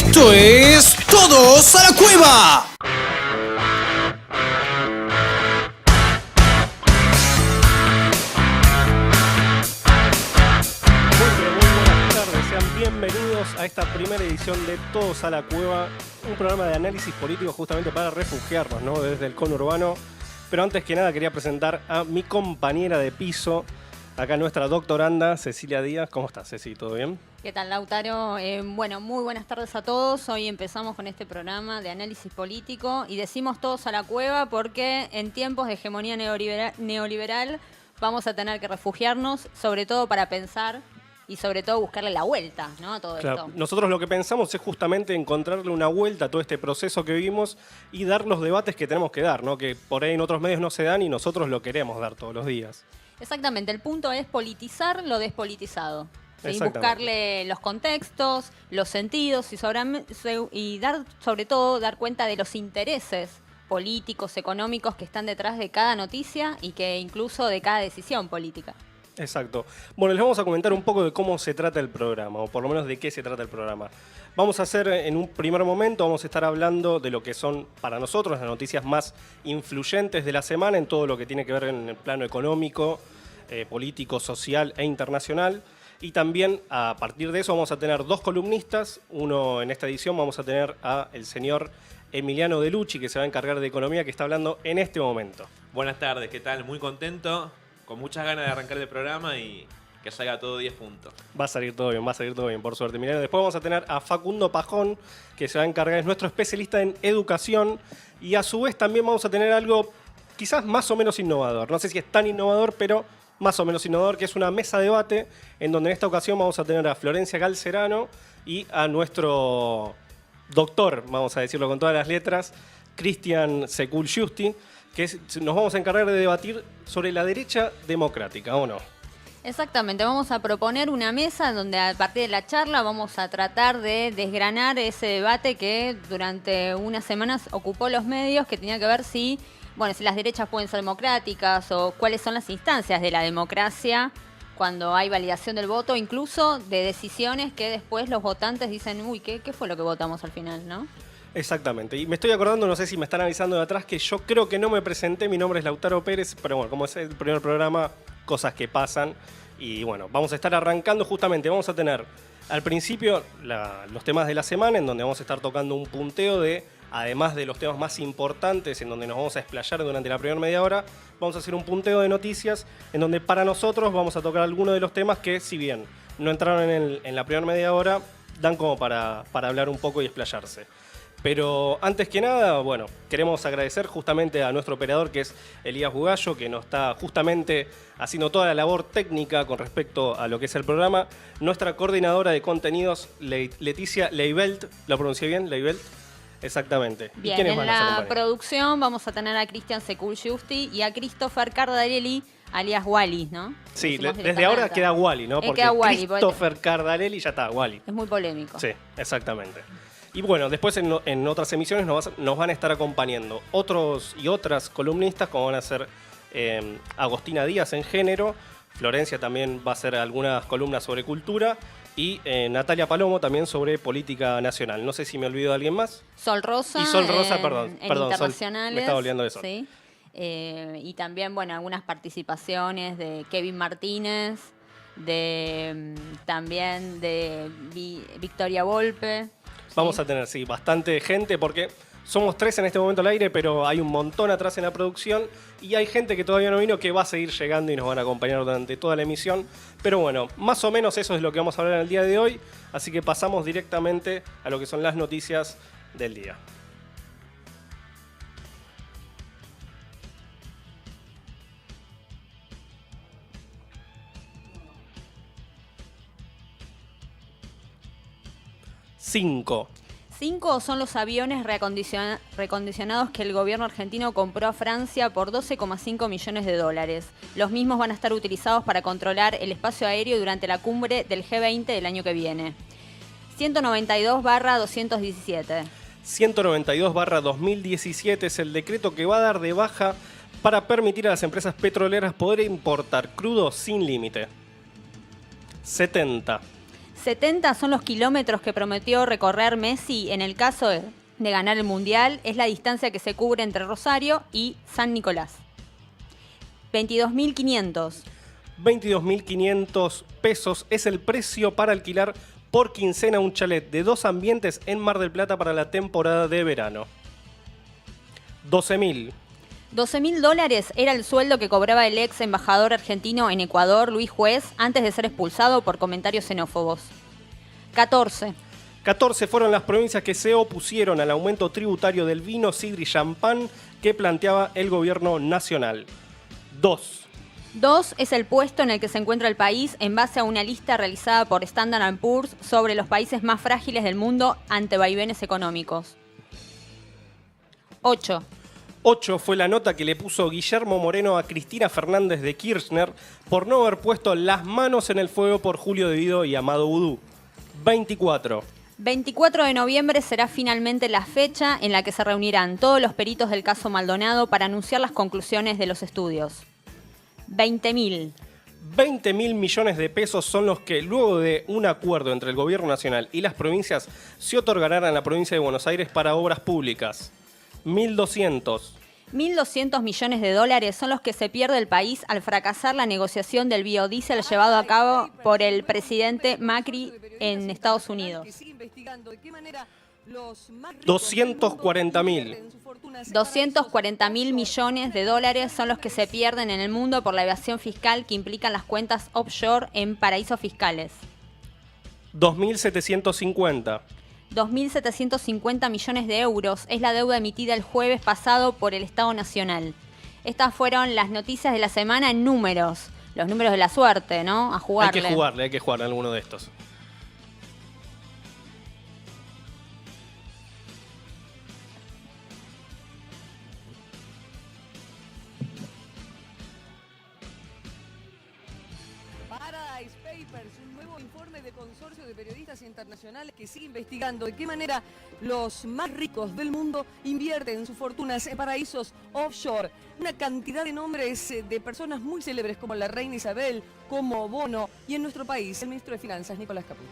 Esto es Todos a la Cueva. Bienvenidos a esta primera edición de Todos a la Cueva, un programa de análisis político justamente para refugiarnos, ¿no?, desde el conurbano. Pero antes que nada quería presentar a mi compañera de piso, acá nuestra doctoranda Cecilia Díaz. ¿Cómo estás, Ceci? ¿Todo bien? ¿Qué tal, Lautaro? Bueno, muy buenas tardes a todos. Hoy empezamos con este programa de análisis político y decimos todos a la cueva porque en tiempos de hegemonía neoliberal vamos a tener que refugiarnos, sobre todo para pensar y sobre todo buscarle la vuelta, ¿no?, a todo esto. Nosotros lo que pensamos es justamente encontrarle una vuelta a todo este proceso que vivimos y dar los debates que tenemos que dar, ¿no?, que por ahí en otros medios no se dan y nosotros lo queremos dar todos los días. Exactamente, el punto es politizar lo despolitizado. ¿Sí? Buscarle los contextos, los sentidos y dar, sobre todo, dar cuenta de los intereses políticos, económicos que están detrás de cada noticia y que incluso de cada decisión política. Exacto. Bueno, les vamos a comentar un poco de cómo se trata el programa, o por lo menos de qué se trata el programa. Vamos a hacer, en un primer momento, vamos a estar hablando de lo que son, para nosotros, las noticias más influyentes de la semana en todo lo que tiene que ver en el plano económico, político, social e internacional. Y también, a partir de eso, vamos a tener dos columnistas. Uno, en esta edición, vamos a tener al señor Emiliano De Lucci, que se va a encargar de economía, que está hablando en este momento. Buenas tardes, ¿qué tal? Muy contento, con muchas ganas de arrancar el programa y que salga todo 10 puntos. Va a salir todo bien, por suerte, Emiliano. Después vamos a tener a Facundo Pajón, que se va a encargar, es nuestro especialista en educación. Y a su vez también vamos a tener algo quizás más o menos innovador. No sé si es tan innovador, pero más o menos innovador, que es una mesa de debate en donde en esta ocasión vamos a tener a Florencia Galcerano y a nuestro doctor, vamos a decirlo con todas las letras, Cristian Secul-Giusti, que nos vamos a encargar de debatir sobre la derecha democrática, ¿o no? Exactamente, vamos a proponer una mesa donde a partir de la charla vamos a tratar de desgranar ese debate que durante unas semanas ocupó los medios, que tenía que ver si las derechas pueden ser democráticas o cuáles son las instancias de la democracia cuando hay validación del voto, incluso de decisiones que después los votantes dicen, uy, ¿qué fue lo que votamos al final, no? Exactamente, y me estoy acordando, no sé si me están avisando de atrás, que yo creo que no me presenté, mi nombre es Lautaro Pérez, pero bueno, como es el primer programa, cosas que pasan, y bueno, vamos a estar arrancando justamente, vamos a tener al principio los temas de la semana, en donde vamos a estar tocando un punteo de, además de los temas más importantes, en donde nos vamos a explayar durante la primera media hora, vamos a hacer un punteo de noticias, en donde para nosotros vamos a tocar algunos de los temas que, si bien no entraron en la primera media hora, dan como para hablar un poco y explayarse. Pero antes que nada, bueno, queremos agradecer justamente a nuestro operador, que es Elías Bugallo, que nos está justamente haciendo toda la labor técnica con respecto a lo que es el programa. Nuestra coordinadora de contenidos, Leticia Leibelt, ¿lo pronuncié bien? Leibelt. Exactamente. Bien, en la producción vamos a tener a Cristian Secul-Giusti y a Christopher Cardarelli, alias Wally, ¿no? Sí, desde ahora queda Wally, ¿no? Porque Christopher Cardarelli ya está, Wally. Es muy polémico. Sí, exactamente. Y bueno, después en otras emisiones nos van a estar acompañando otros y otras columnistas, como van a ser Agostina Díaz en género, Florencia también va a hacer algunas columnas sobre cultura, y Natalia Palomo también sobre política nacional. No sé si me olvido de alguien más. Sol Rosa. Y Sol Rosa, perdón, internacionales. Sol, me estaba olvidando de eso. Sí. Y también, algunas participaciones de Kevin Martínez, también de Victoria Volpe. Vamos a tener, sí, bastante gente, porque somos 3 en este momento al aire, pero hay un montón atrás en la producción y hay gente que todavía no vino, que va a seguir llegando y nos van a acompañar durante toda la emisión. Pero bueno, más o menos eso es lo que vamos a hablar en el día de hoy, así que pasamos directamente a lo que son las noticias del día. Cinco son los aviones recondicionados que el gobierno argentino compró a Francia por $12,5 millones. Los mismos van a estar utilizados para controlar el espacio aéreo durante la cumbre del G20 del año que viene. 192/217. 192/2017 es el decreto que va a dar de baja para permitir a las empresas petroleras poder importar crudo sin límite. 70. 70 son los kilómetros que prometió recorrer Messi en el caso de ganar el Mundial. Es la distancia que se cubre entre Rosario y San Nicolás. 22.500. 22.500 pesos es el precio para alquilar por quincena un chalet de 2 ambientes en Mar del Plata para la temporada de verano. 12.000. $12.000 era el sueldo que cobraba el ex embajador argentino en Ecuador, Luis Juez, antes de ser expulsado por comentarios xenófobos. 14. 14 fueron las provincias que se opusieron al aumento tributario del vino, sidra y champán que planteaba el gobierno nacional. 2. 2 es el puesto en el que se encuentra el país en base a una lista realizada por Standard & Poor's sobre los países más frágiles del mundo ante vaivenes económicos. 8. 8 fue la nota que le puso Guillermo Moreno a Cristina Fernández de Kirchner por no haber puesto las manos en el fuego por Julio De Vido y Amado Vudú. 24. 24 de noviembre será finalmente la fecha en la que se reunirán todos los peritos del caso Maldonado para anunciar las conclusiones de los estudios. 20.000. 20.000 millones de pesos son los que, luego de un acuerdo entre el gobierno nacional y las provincias, se otorgarán a la provincia de Buenos Aires para obras públicas. 1.200. 1.200 millones de dólares son los que se pierde el país al fracasar la negociación del biodiesel llevado a cabo por el presidente Macri en Estados Unidos. 240.000. 240.000 millones de dólares son los que se pierden en el mundo por la evasión fiscal que implican las cuentas offshore en paraísos fiscales. 2.750. 2.750 millones de euros es la deuda emitida el jueves pasado por el Estado Nacional. Estas fueron las noticias de la semana en números. Los números de la suerte, ¿no? A jugarle. Hay que jugar a alguno de estos. Paradise Papers, un nuevo informe de consorcio de periodistas internacionales que sigue investigando de qué manera los más ricos del mundo invierten sus fortunas en paraísos offshore. Una cantidad de nombres de personas muy célebres como la reina Isabel, como Bono y en nuestro país el ministro de Finanzas, Nicolás Caputo.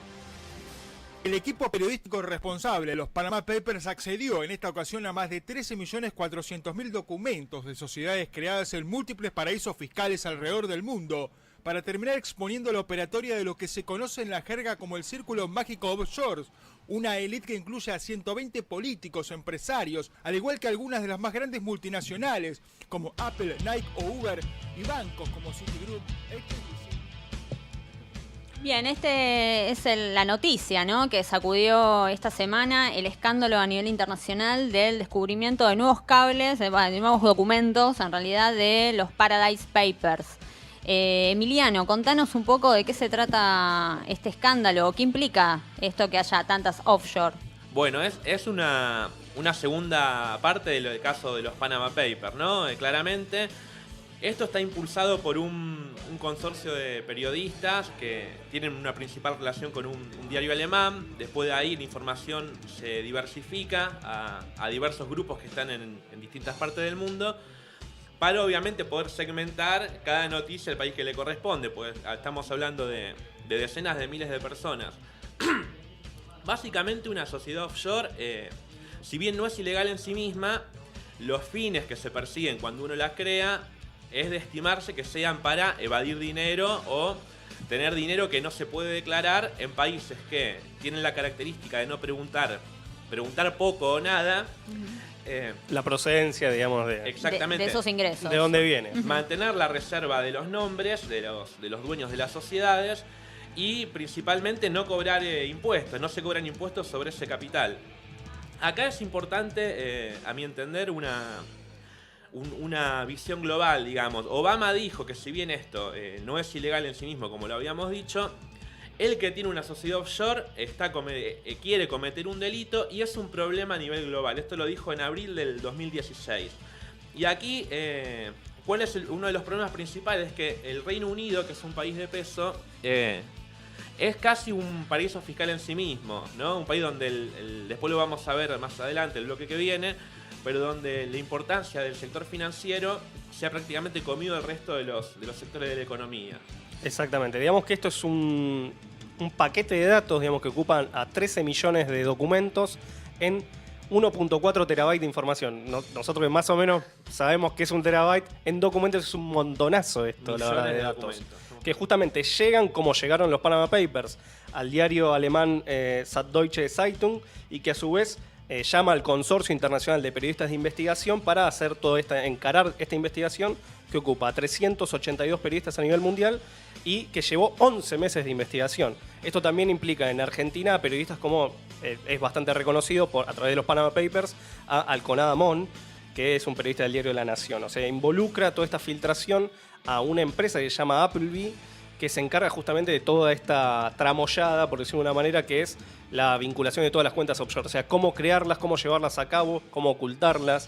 El equipo periodístico responsable de los Panama Papers accedió en esta ocasión a más de 13.400.000 documentos de sociedades creadas en múltiples paraísos fiscales alrededor del mundo, para terminar exponiendo la operatoria de lo que se conoce en la jerga como el Círculo Mágico Offshore, una élite que incluye a 120 políticos, empresarios, al igual que algunas de las más grandes multinacionales, como Apple, Nike o Uber, y bancos como Citigroup, Bien, este es la noticia, ¿no?, que sacudió esta semana el escándalo a nivel internacional del descubrimiento de nuevos cables, de nuevos documentos, en realidad, de los Paradise Papers. Emiliano, contanos un poco de qué se trata este escándalo, qué implica esto que haya tantas offshore. Bueno, es una segunda parte del caso de los Panama Papers, ¿no? Claramente, esto está impulsado por un consorcio de periodistas que tienen una principal relación con un diario alemán. Después de ahí la información se diversifica a diversos grupos que están en distintas partes del mundo, para obviamente poder segmentar cada noticia al país que le corresponde, pues estamos hablando de decenas de miles de personas. Básicamente una sociedad offshore, si bien no es ilegal en sí misma, los fines que se persiguen cuando uno la crea es de estimarse que sean para evadir dinero o tener dinero que no se puede declarar en países que tienen la característica de no preguntar poco o nada. La procedencia, digamos, Exactamente. De esos ingresos. ¿De dónde viene? Mantener la reserva de los nombres de los dueños de las sociedades y principalmente no cobrar impuestos, no se cobran impuestos sobre ese capital. Acá es importante, a mi entender, una visión global, digamos. Obama dijo que si bien esto no es ilegal en sí mismo, como lo habíamos dicho, el que tiene una sociedad offshore quiere cometer un delito y es un problema a nivel global. Esto lo dijo en abril del 2016. Y aquí, ¿cuál es uno de los problemas principales? Es que el Reino Unido, que es un país de peso, es casi un paraíso fiscal en sí mismo, ¿no? Un país donde después lo vamos a ver más adelante, el bloque que viene, pero donde la importancia del sector financiero se ha prácticamente comido el resto de los sectores de la economía. Exactamente. Digamos que esto es un paquete de datos, digamos, que ocupan a 13 millones de documentos en 1.4 terabytes de información. Nosotros que más o menos sabemos que es un terabyte, en documentos es un montonazo esto, la verdad, de datos. Documentos. Que justamente llegan como llegaron los Panama Papers al diario alemán Süddeutsche Zeitung y que a su vez llama al Consorcio Internacional de Periodistas de Investigación para hacer encarar esta investigación que ocupa a 382 periodistas a nivel mundial y que llevó 11 meses de investigación. Esto también implica en Argentina a periodistas como es bastante reconocido a través de los Panama Papers, a Alconada Mon, que es un periodista del diario La Nación. O sea, involucra toda esta filtración a una empresa que se llama Appleby, que se encarga justamente de toda esta tramoyada, por decirlo de una manera, que es la vinculación de todas las cuentas offshore. O sea, cómo crearlas, cómo llevarlas a cabo, cómo ocultarlas.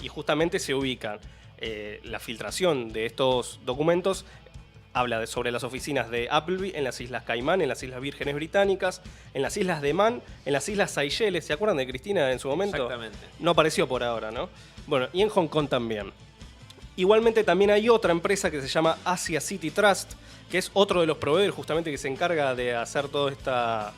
Y justamente se ubican la filtración de estos documentos. Habla sobre las oficinas de Appleby en las Islas Caimán, en las Islas Vírgenes Británicas, en las Islas de Man, en las Islas Seychelles. ¿Se acuerdan de Cristina en su momento? Exactamente. No apareció por ahora, ¿no? Bueno, y en Hong Kong también. Igualmente también hay otra empresa que se llama Asia City Trust, que es otro de los proveedores justamente que se encarga de hacer todo esta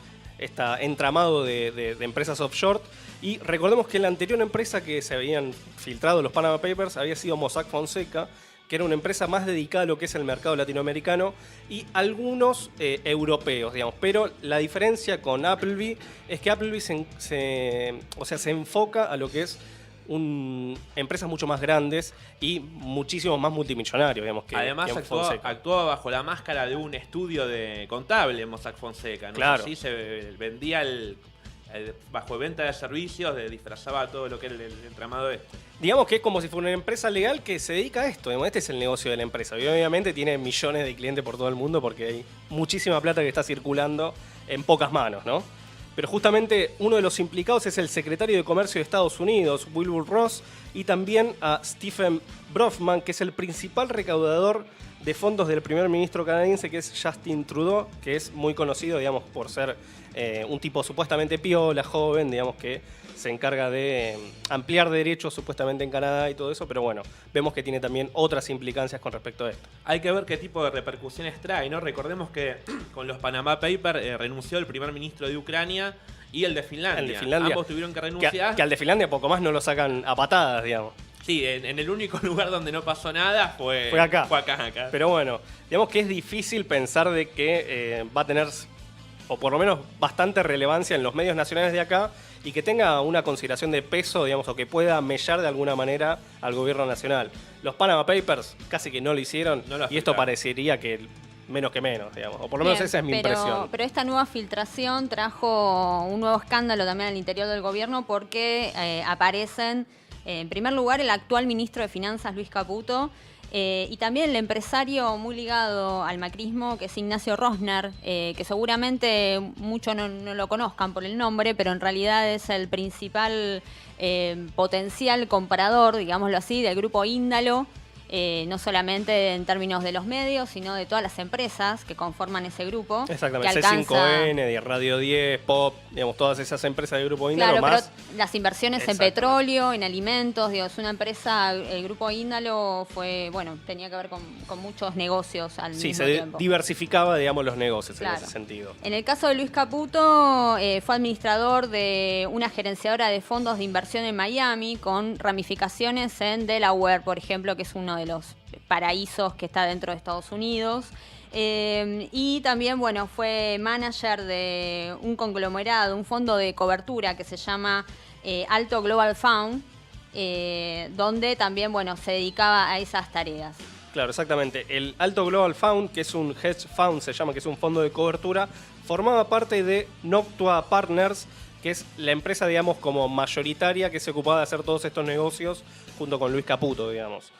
entramado de empresas offshore. Y recordemos que la anterior empresa que se habían filtrado los Panama Papers había sido Mossack Fonseca, que era una empresa más dedicada a lo que es el mercado latinoamericano y algunos europeos, digamos. Pero la diferencia con Appleby es que Appleby se enfoca a lo que es empresas mucho más grandes y muchísimo más multimillonarios, digamos, que además Fonseca. actuaba bajo la máscara de un estudio de contable Mossack Fonseca, ¿no? Claro. Así se vendía bajo venta de servicios, disfrazaba todo lo que era el entramado este. Digamos que es como si fuera una empresa legal que se dedica a esto. Digamos, este es el negocio de la empresa. Y obviamente tiene millones de clientes por todo el mundo porque hay muchísima plata que está circulando en pocas manos, ¿no? Pero justamente uno de los implicados es el secretario de Comercio de Estados Unidos, Wilbur Ross, y también a Stephen Bronfman, que es el principal recaudador de fondos del primer ministro canadiense, que es Justin Trudeau, que es muy conocido, digamos, por ser un tipo supuestamente piola, joven, digamos, que se encarga de ampliar derechos supuestamente en Canadá y todo eso, pero bueno, vemos que tiene también otras implicancias con respecto a esto. Hay que ver qué tipo de repercusiones trae, ¿no? Recordemos que con los Panama Papers renunció el primer ministro de Ucrania y el de Finlandia. El de Finlandia. Ambos tuvieron que renunciar. Que al de Finlandia poco más no lo sacan a patadas, digamos. Sí, en el único lugar donde no pasó nada fue acá. acá. Pero bueno, digamos que es difícil pensar de que va a tener, o por lo menos bastante relevancia en los medios nacionales de acá y que tenga una consideración de peso, digamos, o que pueda mellar de alguna manera al gobierno nacional. Los Panama Papers casi que no lo hicieron No lo y esto aplicaron. parecería que menos que menos, digamos. O por lo menos Bien, esa es mi impresión. Pero esta nueva filtración trajo un nuevo escándalo también al interior del gobierno porque aparecen, en primer lugar, el actual ministro de Finanzas, Luis Caputo, y también el empresario muy ligado al macrismo, que es Ignacio Rosner, que seguramente muchos no lo conozcan por el nombre, pero en realidad es el principal potencial comprador, digámoslo así, del grupo Índalo. No solamente en términos de los medios, sino de todas las empresas que conforman ese grupo. Exactamente, que alcanza... C5N, de Radio 10, Pop, digamos, todas esas empresas del grupo Índalo Claro, más. pero las inversiones en Exacto. petróleo, en alimentos, digo, es una empresa, el grupo Índalo tenía que ver con muchos negocios al Sí, mismo se tiempo. diversificaba, digamos, los negocios Claro. en ese sentido. En el caso de Luis Caputo, fue administrador de una gerenciadora de fondos de inversión en Miami, con ramificaciones en Delaware, por ejemplo, que es uno de los paraísos que está dentro de Estados Unidos. Y también, fue manager de un conglomerado, un fondo de cobertura que se llama Alto Global Fund, donde también, se dedicaba a esas tareas. Claro, exactamente. El Alto Global Fund, que es un hedge fund, se llama, que es un fondo de cobertura, formaba parte de Noctua Partners, que es la empresa, digamos, como mayoritaria que se ocupaba de hacer todos estos negocios junto con Luis Caputo, digamos.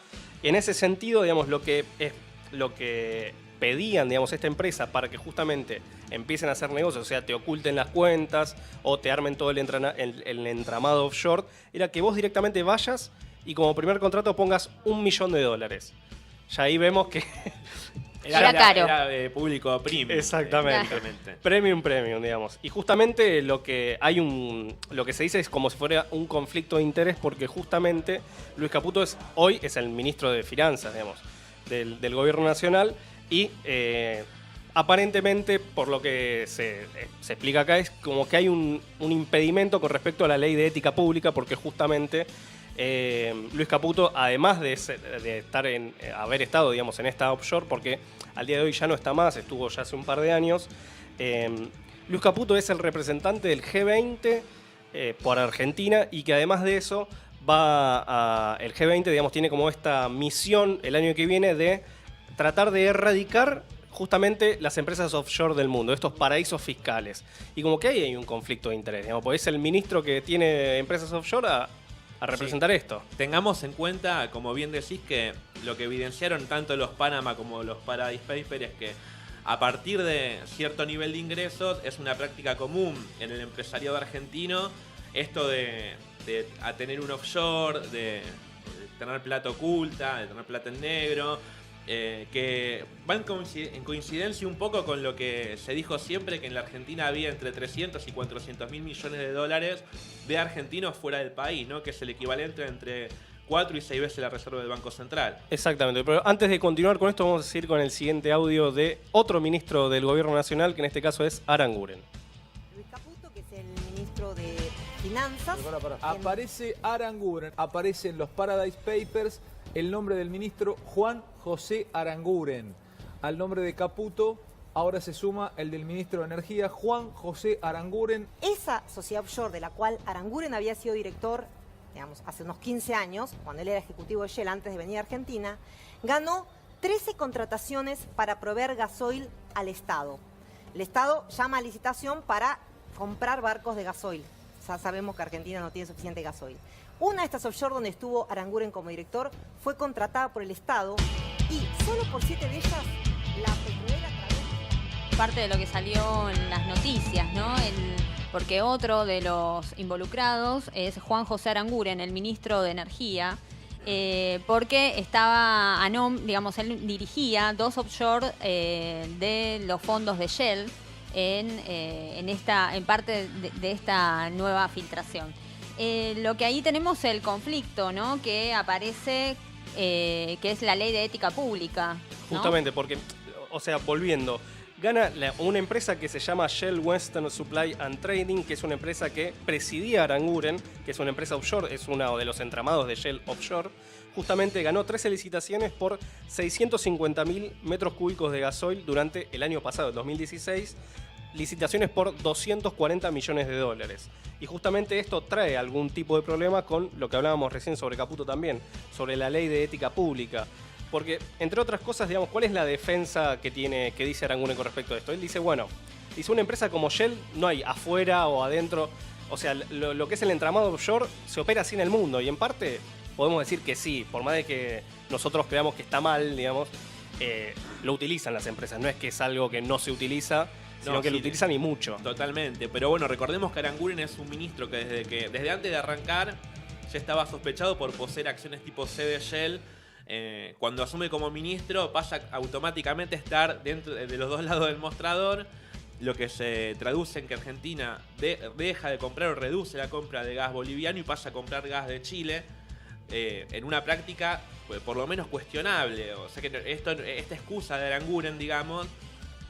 En ese sentido, digamos, lo que pedían, digamos, esta empresa para que justamente empiecen a hacer negocios, o sea, te oculten las cuentas o te armen todo el entramado offshore, era que vos directamente vayas y como primer contrato pongas $1 millón. Ya ahí vemos que... Era caro. Era de público premium. Exactamente. Premium, digamos. Y justamente lo que se dice es como si fuera un conflicto de interés, porque justamente Luis Caputo hoy es el ministro de Finanzas, digamos, del gobierno nacional, y aparentemente, por lo que se explica acá, es como que hay un impedimento con respecto a la ley de ética pública, porque justamente Luis Caputo, además de haber estado, digamos, en esta offshore, porque al día de hoy ya no está más, estuvo ya hace un par de años, Luis Caputo es el representante del G20 por Argentina, y que además de eso el G20, digamos, tiene como esta misión el año que viene de tratar de erradicar justamente las empresas offshore del mundo, estos paraísos fiscales. Y como que ahí hay un conflicto de interés, digamos, porque es el ministro que tiene empresas offshore a representar esto. Tengamos en cuenta, como bien decís, que lo que evidenciaron tanto los Panama como los Paradise Papers es que a partir de cierto nivel de ingresos es una práctica común en el empresariado argentino esto de a tener un offshore, de tener plata oculta, de tener plata en negro, que van en coincidencia un poco con lo que se dijo siempre, que en la Argentina había entre 300 y 400 mil millones de dólares de argentinos fuera del país, ¿no? Que es el equivalente entre 4 y 6 veces la reserva del Banco Central. Exactamente, pero antes de continuar con esto vamos a seguir con el siguiente audio de otro ministro del Gobierno Nacional, que en este caso es Aranguren. Luis Caputo, que es el ministro de Finanzas. Aparece Aranguren, aparece en los Paradise Papers el nombre del ministro Juan José Aranguren. Al nombre de Caputo ahora se suma el del ministro de Energía, Juan José Aranguren. Esa sociedad offshore de la cual Aranguren había sido director, digamos, hace unos 15 años, cuando él era ejecutivo de Shell antes de venir a Argentina, ganó 13 contrataciones para proveer gasoil al Estado. El Estado llama a licitación para comprar barcos de gasoil. Ya sabemos que Argentina no tiene suficiente gasoil. Una de estas offshore donde estuvo Aranguren como director fue contratada por el Estado y solo por 7 de ellas la petrolera trajo. Parte de lo que salió en las noticias, ¿no? Porque otro de los involucrados es Juan José Aranguren, el ministro de Energía, porque estaba, digamos, él dirigía 2 offshore de los fondos de Shell en parte de esta nueva filtración. Lo que ahí tenemos el conflicto, ¿no? Que aparece, que es la ley de ética pública, ¿no? Justamente, porque, o sea, volviendo, gana una empresa que se llama Shell Western Supply and Trading, que es una empresa que presidía Aranguren, que es una empresa offshore, es uno de los entramados de Shell Offshore. Justamente ganó 13 licitaciones por 650.000 metros cúbicos de gasoil durante el año pasado, el 2016. Licitaciones por 240 millones de dólares. Y justamente esto trae algún tipo de problema con lo que hablábamos recién sobre Caputo también, sobre la ley de ética pública. Porque, entre otras cosas, digamos, ¿cuál es la defensa que dice Aranguren con respecto a esto? Él dice, bueno, dice, una empresa como Shell no hay afuera o adentro. O sea, lo que es el entramado offshore se opera así en el mundo. Y en parte podemos decir que sí, por más de que nosotros creamos que está mal, digamos, lo utilizan las empresas. No es que es algo que no se utiliza, sino que lo utilizan y mucho. Totalmente. Pero bueno, recordemos que Aranguren es un ministro que desde antes de arrancar ya estaba sospechado por poseer acciones tipo C de Shell. Cuando asume como ministro pasa automáticamente a estar dentro de los dos lados del mostrador, lo que se traduce en que Argentina deja de comprar o reduce la compra de gas boliviano y pasa a comprar gas de Chile, en una práctica por lo menos cuestionable. O sea que esta excusa de Aranguren, digamos,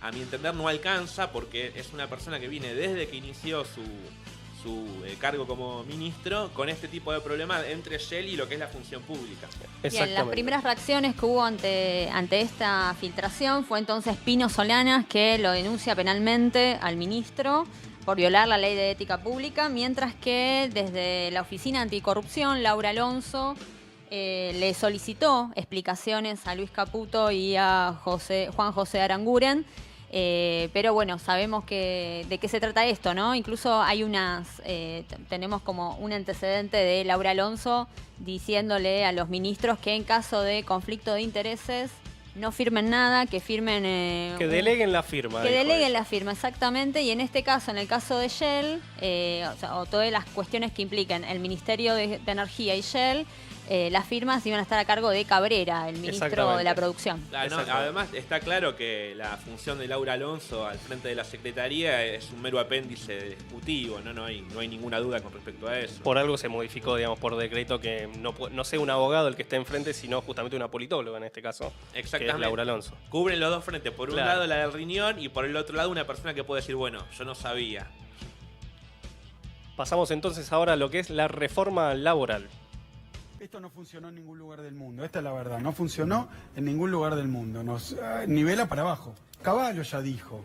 a mi entender no alcanza, porque es una persona que viene desde que inició su cargo como ministro con este tipo de problemas entre Shell y lo que es la función pública. Bien, las primeras reacciones que hubo ante esta filtración fue entonces Pino Solanas, que lo denuncia penalmente al ministro por violar la ley de ética pública, mientras que desde la Oficina Anticorrupción, Laura Alonso le solicitó explicaciones a Luis Caputo y a Juan José Aranguren. Pero bueno, sabemos de qué se trata esto, ¿no? Incluso hay tenemos como un antecedente de Laura Alonso diciéndole a los ministros que en caso de conflicto de intereses no firmen nada, que firmen... que deleguen la firma. Que deleguen la firma, exactamente. Y en este caso, en el caso de Shell, o todas las cuestiones que implican el Ministerio de Energía y Shell, las firmas iban a estar a cargo de Cabrera, el ministro Exactamente. de la producción. Claro, no, además está claro que la función de Laura Alonso al frente de la Secretaría es un mero apéndice del Ejecutivo, no hay ninguna duda con respecto a eso. Por algo se modificó, digamos, por decreto que no sea un abogado el que esté enfrente, sino justamente una politóloga en este caso, que es Laura Alonso. Cubren los dos frentes, por un Claro. lado la del riñón y por el otro lado una persona que puede decir, bueno, yo no sabía. Pasamos entonces ahora a lo que es la reforma laboral. Esto no funcionó en ningún lugar del mundo, esta es la verdad, no funcionó en ningún lugar del mundo, nos nivela para abajo. Caballo ya dijo,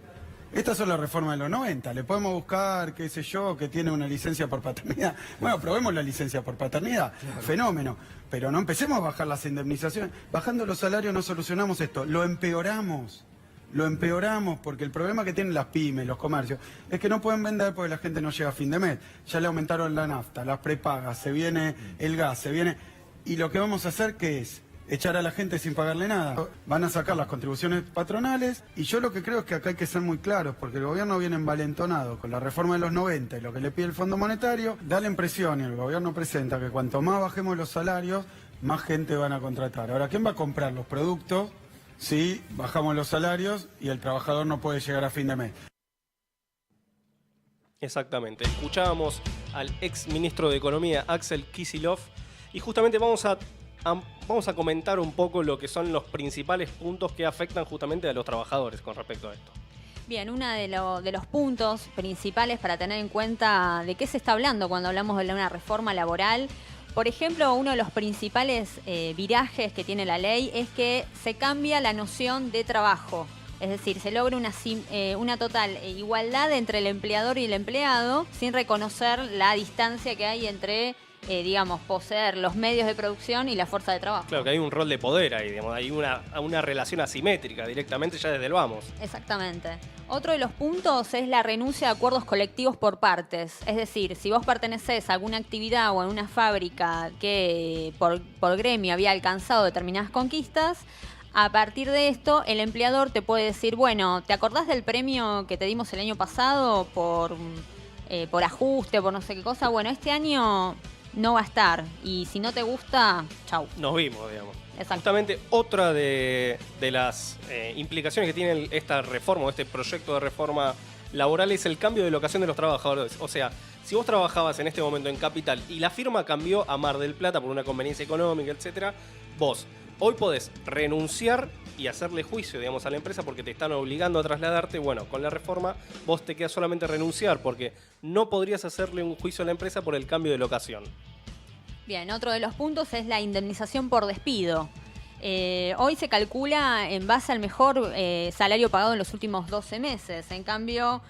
estas son las reformas de los 90, le podemos buscar, qué sé yo, que tiene una licencia por paternidad. Bueno, probemos la licencia por paternidad, fenómeno, pero no empecemos a bajar las indemnizaciones. Bajando los salarios no solucionamos esto, lo empeoramos porque el problema que tienen las pymes, los comercios, es que no pueden vender porque la gente no llega a fin de mes. Ya le aumentaron la nafta, las prepagas, se viene el gas, se viene... Y lo que vamos a hacer, ¿qué es? Echar a la gente sin pagarle nada. Van a sacar las contribuciones patronales y yo lo que creo es que acá hay que ser muy claros porque el gobierno viene envalentonado con la reforma de los 90 y lo que le pide el Fondo Monetario, da la impresión y el gobierno presenta que cuanto más bajemos los salarios, más gente van a contratar. Ahora, ¿quién va a comprar los productos si bajamos los salarios y el trabajador no puede llegar a fin de mes? Exactamente. Escuchábamos al ex ministro de Economía, Axel Kicillof, y justamente vamos a comentar un poco lo que son los principales puntos que afectan justamente a los trabajadores con respecto a esto. Bien, uno de los puntos principales para tener en cuenta de qué se está hablando cuando hablamos de una reforma laboral. Por ejemplo, uno de los principales virajes que tiene la ley es que se cambia la noción de trabajo. Es decir, se logra una total igualdad entre el empleador y el empleado sin reconocer la distancia que hay entre, digamos, poseer los medios de producción y la fuerza de trabajo. Claro que hay un rol de poder ahí, digamos, hay una relación asimétrica directamente ya desde el vamos. Exactamente. Otro de los puntos es la renuncia a acuerdos colectivos por partes. Es decir, si vos pertenecés a alguna actividad o a una fábrica que por gremio había alcanzado determinadas conquistas, a partir de esto el empleador te puede decir, bueno, ¿te acordás del premio que te dimos el año pasado por ajuste, por no sé qué cosa? Bueno, este año no va a estar y si no te gusta, chau. Nos vimos, digamos. Exacto. Justamente otra de las implicaciones que tiene esta reforma o este proyecto de reforma laboral es el cambio de locación de los trabajadores. O sea, si vos trabajabas en este momento en Capital y la firma cambió a Mar del Plata por una conveniencia económica, etcétera, vos hoy podés renunciar y hacerle juicio, digamos, a la empresa porque te están obligando a trasladarte. Bueno, con la reforma vos te queda solamente renunciar porque no podrías hacerle un juicio a la empresa por el cambio de locación. Bien, otro de los puntos es la indemnización por despido. Hoy se calcula en base al mejor salario pagado en los últimos 12 meses. En cambio,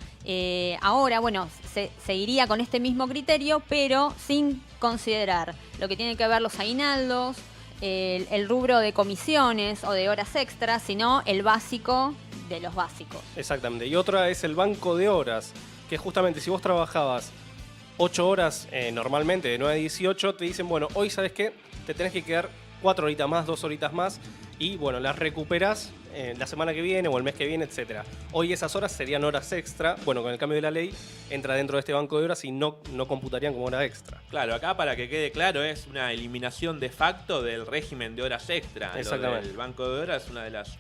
ahora, bueno, se iría con este mismo criterio, pero sin considerar lo que tiene que ver los aguinaldos, el rubro de comisiones o de horas extras, sino el básico de los básicos. Exactamente. Y otra es el banco de horas, que justamente si vos trabajabas 8 horas normalmente, de 9 a 18, te dicen, bueno, hoy ¿sabes qué? Te tenés que quedar 4 horitas más, 2 horitas más, y bueno, las recuperás la semana que viene o el mes que viene, etcétera. Hoy esas horas serían horas extra. Bueno, con el cambio de la ley entra dentro de este banco de horas y no computarían como hora extra. Claro, acá para que quede claro es una eliminación de facto del régimen de horas extra. Exactamente. El banco de horas es una de las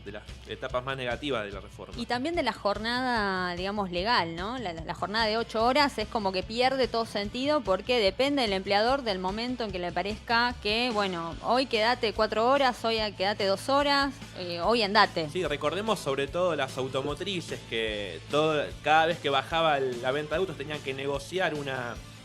etapas más negativas de la reforma. Y también de la jornada, digamos, legal, ¿no? La jornada de 8 horas es como que pierde todo sentido porque depende del empleador del momento en que le parezca que, bueno, hoy quedate 4 horas, hoy quedate 2 horas, hoy andate. Sí, recordemos sobre todo las automotrices que cada vez que bajaba la venta de autos tenían que negociar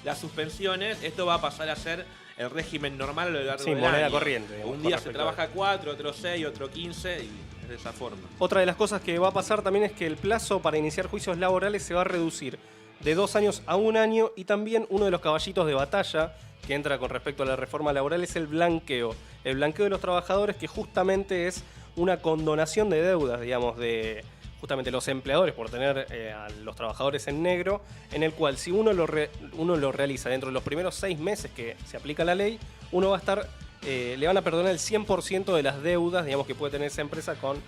las suspensiones. Esto va a pasar a ser el régimen normal a lo largo del moneda año. corriente. Digamos, un día se trabaja 4, otro 6, otro 15 y es de esa forma. Otra de las cosas que va a pasar también es que el plazo para iniciar juicios laborales se va a reducir de 2 años a 1 año y también uno de los caballitos de batalla que entra con respecto a la reforma laboral es el blanqueo. El blanqueo de los trabajadores, que justamente es una condonación de deudas, digamos, de justamente los empleadores por tener a los trabajadores en negro, en el cual si uno lo realiza dentro de los primeros 6 meses que se aplica la ley, uno va a estar, le van a perdonar el 100% de las deudas, digamos, que puede tener esa empresa con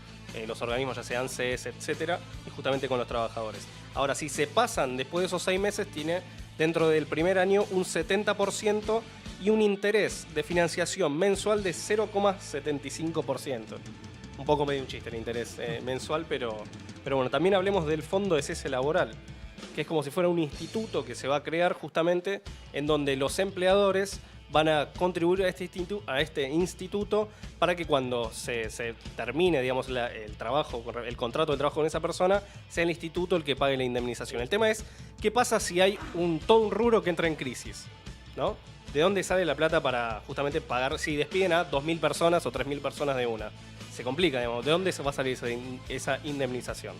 los organismos, ya sean ANSES, etcétera, y justamente con los trabajadores. Ahora, si se pasan después de esos 6 meses, tiene dentro del primer año un 70% y un interés de financiación mensual de 0,75%. Un poco medio un chiste el interés mensual, pero bueno, también hablemos del Fondo de Cese Laboral, que es como si fuera un instituto que se va a crear justamente en donde los empleadores van a contribuir a este instituto para que cuando se termine, digamos, el contrato de trabajo con esa persona, sea el instituto el que pague la indemnización. El tema es, ¿qué pasa si hay todo un rubro que entra en crisis? ¿No? ¿De dónde sale la plata para justamente pagar, si despiden a 2.000 personas o 3.000 personas de una? Se complica, digamos, ¿de dónde se va a salir esa indemnización?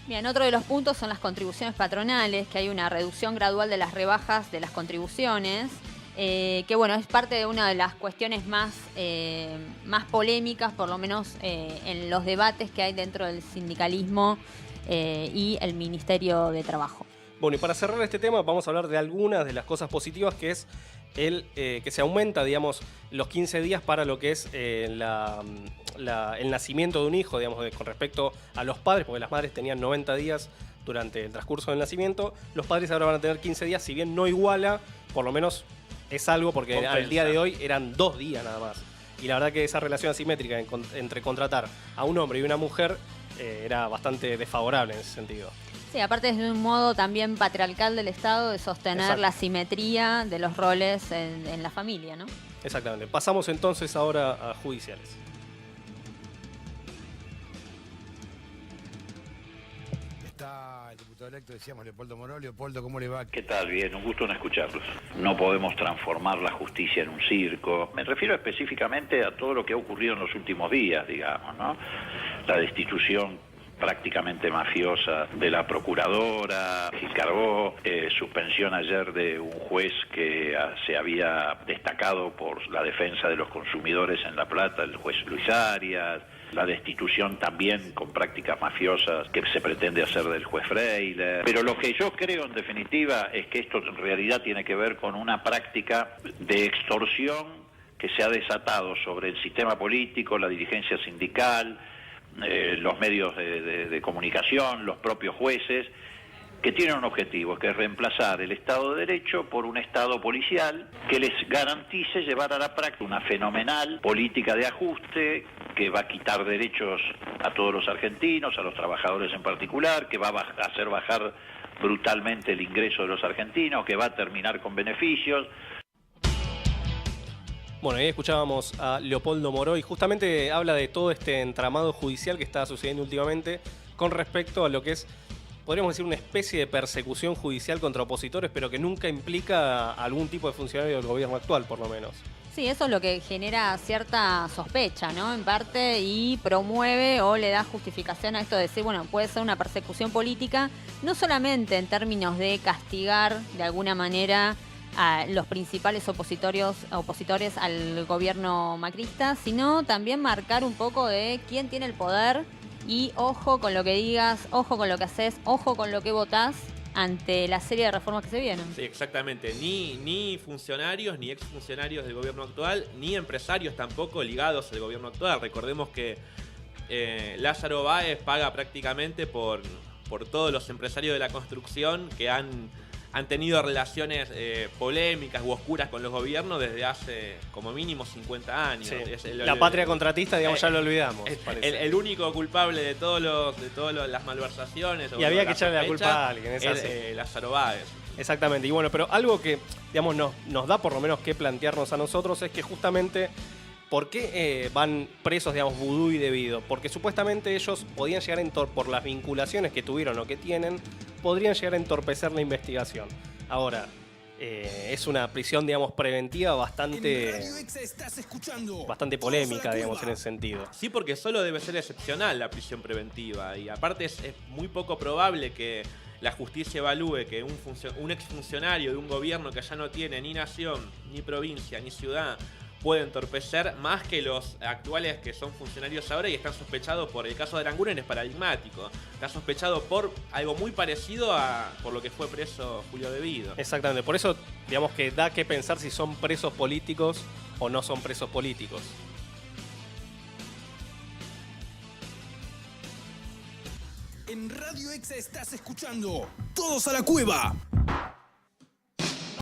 Bien, otro de los puntos son las contribuciones patronales, que hay una reducción gradual de las rebajas de las contribuciones, que bueno, es parte de una de las cuestiones más polémicas, por lo menos en los debates que hay dentro del sindicalismo y el Ministerio de Trabajo. Bueno, y para cerrar este tema vamos a hablar de algunas de las cosas positivas, que es que se aumenta, digamos, los 15 días para lo que es el nacimiento de un hijo, digamos, con respecto a los padres, porque las madres tenían 90 días durante el transcurso del nacimiento. Los padres ahora van a tener 15 días, si bien no iguala, por lo menos es algo, porque compensa. al día de hoy eran 2 días nada más. Y la verdad que esa relación asimétrica entre contratar a un hombre y una mujer era bastante desfavorable en ese sentido. Sí, aparte es de un modo también patriarcal del Estado de sostener Exacto. la simetría de los roles en la familia, ¿no? Exactamente. Pasamos entonces ahora a judiciales. Está el diputado electo, decíamos, Leopoldo Moró. Leopoldo, ¿cómo le va? ¿Qué tal? Bien, un gusto en escucharlos. No podemos transformar la justicia en un circo. Me refiero específicamente a todo lo que ha ocurrido en los últimos días, digamos, ¿no? La destitución prácticamente mafiosa de la procuradora Gil Carbó, suspensión ayer de un juez que se había destacado por la defensa de los consumidores en La Plata, el juez Luis Arias, la destitución también con prácticas mafiosas que se pretende hacer del juez Freire. Pero lo que yo creo en definitiva es que esto en realidad tiene que ver con una práctica de extorsión que se ha desatado sobre el sistema político, la dirigencia sindical, los medios de comunicación, los propios jueces, que tienen un objetivo, que es reemplazar el Estado de Derecho por un Estado policial que les garantice llevar a la práctica una fenomenal política de ajuste que va a quitar derechos a todos los argentinos, a los trabajadores en particular, que va a hacer bajar brutalmente el ingreso de los argentinos, que va a terminar con beneficios. Bueno, ahí escuchábamos a Leopoldo Moró y justamente habla de todo este entramado judicial que está sucediendo últimamente con respecto a lo que es, podríamos decir, una especie de persecución judicial contra opositores, pero que nunca implica a algún tipo de funcionario del gobierno actual, por lo menos. Sí, eso es lo que genera cierta sospecha, ¿no? En parte, y promueve o le da justificación a esto de decir, bueno, puede ser una persecución política, no solamente en términos de castigar de alguna manera a los principales opositores al gobierno macrista, sino también marcar un poco de quién tiene el poder y ojo con lo que digas, ojo con lo que haces, ojo con lo que votás ante la serie de reformas que se vienen. Sí, exactamente. Ni funcionarios, ni exfuncionarios del gobierno actual, ni empresarios tampoco ligados al gobierno actual. Recordemos que Lázaro Báez paga prácticamente por todos los empresarios de la construcción que han tenido relaciones polémicas u oscuras con los gobiernos desde hace como mínimo 50 años. Sí. La patria contratista, digamos, ya lo olvidamos. El único culpable de todas las malversaciones. Y había que echarle la culpa a alguien, es Lázaro Báez. Exactamente. Y bueno, pero algo que, digamos, nos da por lo menos que plantearnos a nosotros es que justamente, ¿por qué van presos, digamos, Vudú y Debido? Porque supuestamente ellos podían llegar por las vinculaciones que tuvieron o que tienen, podrían llegar a entorpecer la investigación. Ahora, es una prisión, digamos, preventiva bastante polémica, digamos, en ese sentido. Sí, porque solo debe ser excepcional la prisión preventiva. Y aparte es muy poco probable que la justicia evalúe que un exfuncionario de un gobierno que ya no tiene ni nación, ni provincia, ni ciudad, puede entorpecer más que los actuales que son funcionarios ahora y están sospechados por el caso de Aranguren. Es paradigmático. Está sospechado por algo muy parecido por lo que fue preso Julio Debido. Exactamente. Por eso, digamos, que da que pensar si son presos políticos o no son presos políticos. En Radio Exa estás escuchando Todos a la Cueva.